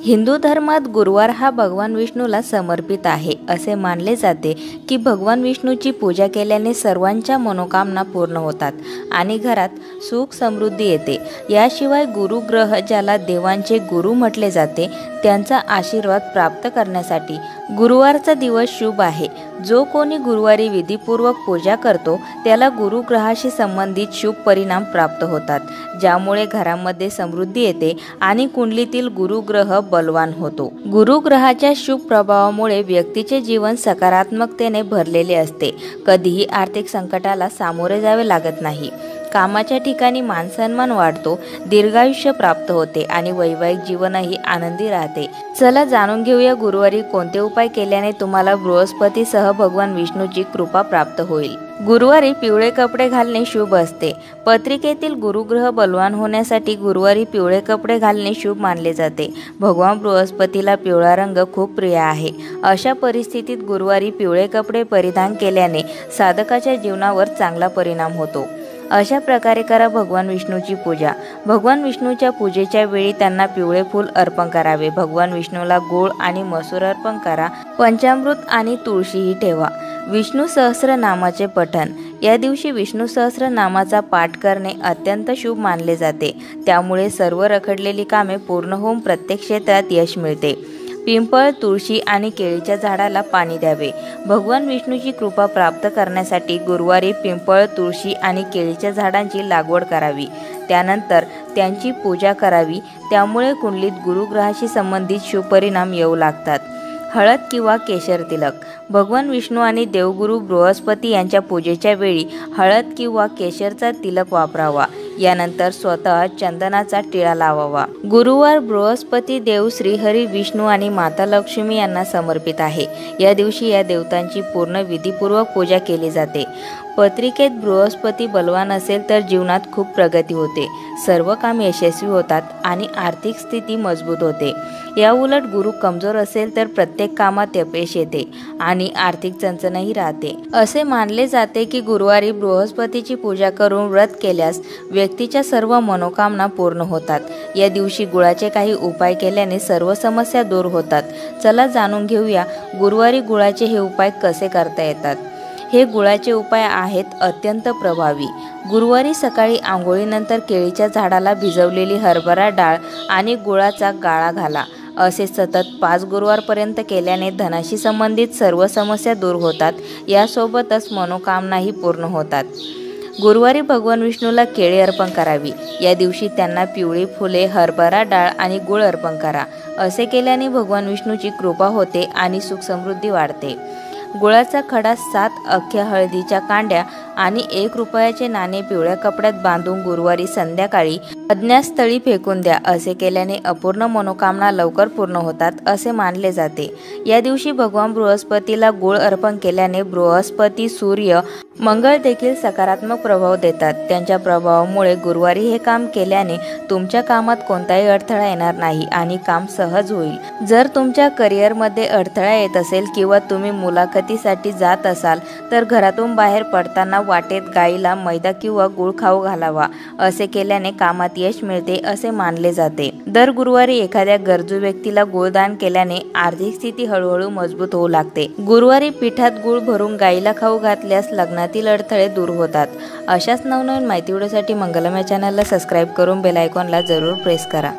हिंदू धर्मात गुरुवार हा भगवान विष्णूला समर्पित आहे। असे मानले जाते की भगवान विष्णूची पूजा केल्याने सर्वांच्या मनोकामना पूर्ण होतात आणि घरात सुख समृद्धी येते। याशिवाय गुरुग्रह, ज्याला देवांचे गुरु म्हटले जाते, त्यांचा आशीर्वाद प्राप्त करण्यासाठी गुरुवारचा दिवस शुभ आहे। जो कोणी गुरुवारी विधीपूर्वक पूजा करतो त्याला गुरुग्रहाशी संबंधित शुभ परिणाम प्राप्त होतात, ज्यामुळे घरामध्ये समृद्धी येते आणि कुंडलीतील गुरुग्रह बलवान होतो। गुरुग्रहाच्या शुभ प्रभावामुळे व्यक्तीचे जीवन सकारात्मकतेने भरलेले असते। कधीही आर्थिक संकटाला सामोरे जावे लागत नाही। कामाच्या ठिकाणी मानसन्मान वाढतो, दीर्घायुष्य प्राप्त होते आणि वैवाहिक जीवनही आनंदी राहते। चला जाणून घेऊया गुरुवारी कोणते उपाय केल्याने तुम्हाला बृहस्पतीसह भगवान विष्णूची कृपा प्राप्त होईल। गुरुवारी पिवळे कपडे घालणे शुभ असते। पत्रिकेतील गुरुग्रह बलवान होण्यासाठी गुरुवारी पिवळे कपडे घालणे शुभ मानले जाते। भगवान बृहस्पतीला पिवळा रंग खूप प्रिय आहे। अशा परिस्थितीत गुरुवारी पिवळे कपडे परिधान केल्याने साधकाच्या जीवनावर चांगला परिणाम होतो। अशा प्रकारे करा भगवान विष्णूची पूजा। भगवान विष्णूच्या पूजेच्या वेळी त्यांना पिवळे फूल अर्पण करावे। भगवान विष्णूला गोळ आणि मसूर अर्पण करा। पंचामृत आणि तुळशीही ठेवा। विष्णू सहस्रनामाचे पठण। या दिवशी विष्णू सहस्रनामाचा पाठ करणे अत्यंत शुभ मानले जाते। त्यामुळे सर्व रखडलेली कामे पूर्ण होऊन प्रत्येक क्षेत्रात यश मिळते। पिंपळ, तुळशी आणि केळीच्या झाडाला पाणी द्यावे। भगवान विष्णूची कृपा प्राप्त करण्यासाठी गुरुवारी पिंपळ, तुळशी आणि केळीच्या झाडांची लागवड करावी। त्यानंतर त्यांची पूजा करावी। त्यामुळे कुंडलीत गुरुग्रहाशी संबंधित शुभ परिणाम येऊ लागतात। हळद किंवा केशर तिलक। भगवान विष्णू आणि देवगुरु बृहस्पती यांच्या पूजेच्या वेळी हळद किंवा केशरचा तिलक वापरावा। यानंतर स्वतः चंदनाचा टिळा लावावा। गुरुवार बृहस्पती देव, श्रीहरी विष्णू आणि माता लक्ष्मी यांना समर्पित आहे। या दिवशी या देवतांची पूर्ण विधीपूर्वक पूजा केली जाते। पत्रिकेत बृहस्पती बलवान असेल तर जीवनात खूप प्रगती होते, सर्व काम यशस्वी होतात आणि आर्थिक स्थिती मजबूत होते। या उलट गुरु कमजोर असेल तर प्रत्येक कामात अपयश येते आणि आर्थिक चणचणही राहते। असे मानले जाते की गुरुवारी बृहस्पतीची पूजा करून व्रत केल्यास व्यक्तीच्या सर्व मनोकामना पूर्ण होतात। या दिवशी गुळाचे काही उपाय केल्याने सर्व समस्या दूर होतात। चला जाणून घेऊया गुरुवारी गुळाचे हे उपाय कसे करता येतात। हे गुळाचे उपाय आहेत अत्यंत प्रभावी। गुरुवारी सकाळी आंघोळीनंतर केळीच्या झाडाला भिजवलेली हरभरा डाळ आणि गुळाचा गाळा घाला। असे सतत 5 गुरुवारपर्यंत केल्याने धनाशी संबंधित सर्व समस्या दूर होतात। यासोबतच मनोकामनाही पूर्ण होतात। गुरुवारी भगवान विष्णूला केळी अर्पण करावी। या दिवशी त्यांना पिवळी फुले, हरभरा डाळ आणि गुळ अर्पण करा। असे केल्याने भगवान विष्णूची कृपा होते आणि सुख समृद्धी वाढते। गुळाचा खडा, 7 अख्ख्या हळदीच्या कांड्या आणि 1 रुपयाचे नाणे पिवळ्या कपड्यात बांधून गुरुवारी संध्याकाळी अज्ञात स्थळी फेकून द्या। असे केल्याने अपूर्ण मनोकामना लवकर पूर्ण होतात असे मानले जाते। या दिवशी भगवान बृहस्पतीला गुळ अर्पण केल्याने बृहस्पती, सूर्य, मंगळ देखील सकारात्मक प्रभाव देतात। त्यांच्या प्रभावामुळे गुरुवारी हे काम केल्याने तुमच्या कामात कोणताही अडथळा येणार नाही आणि काम सहज होईल। जर तुमच्या करिअरमध्ये अडथळा येत असेल किंवा तुम्ही मुलाखतीसाठी जात असाल तर घरातून बाहेर पडताना वाटेत गाईला मैदा किंवा गुळ खाऊ घालावा। असे केल्याने कामात यश मिळते असे मानले जाते। दर गुरुवारी एखाद्या गरजू व्यक्तीला गुळदान केल्याने आर्थिक स्थिती हळूहळू मजबूत होऊ लागते। गुरुवारी पिठात गुळ भरून गाईला खाऊ घातल्यास लग्नातील अडथळे दूर होतात। अशाच नवनवीन माहिती व्हिडिओसाठी मंगलम या चॅनलला सबस्क्राईब करून बेल आयकॉनला जरूर प्रेस करा।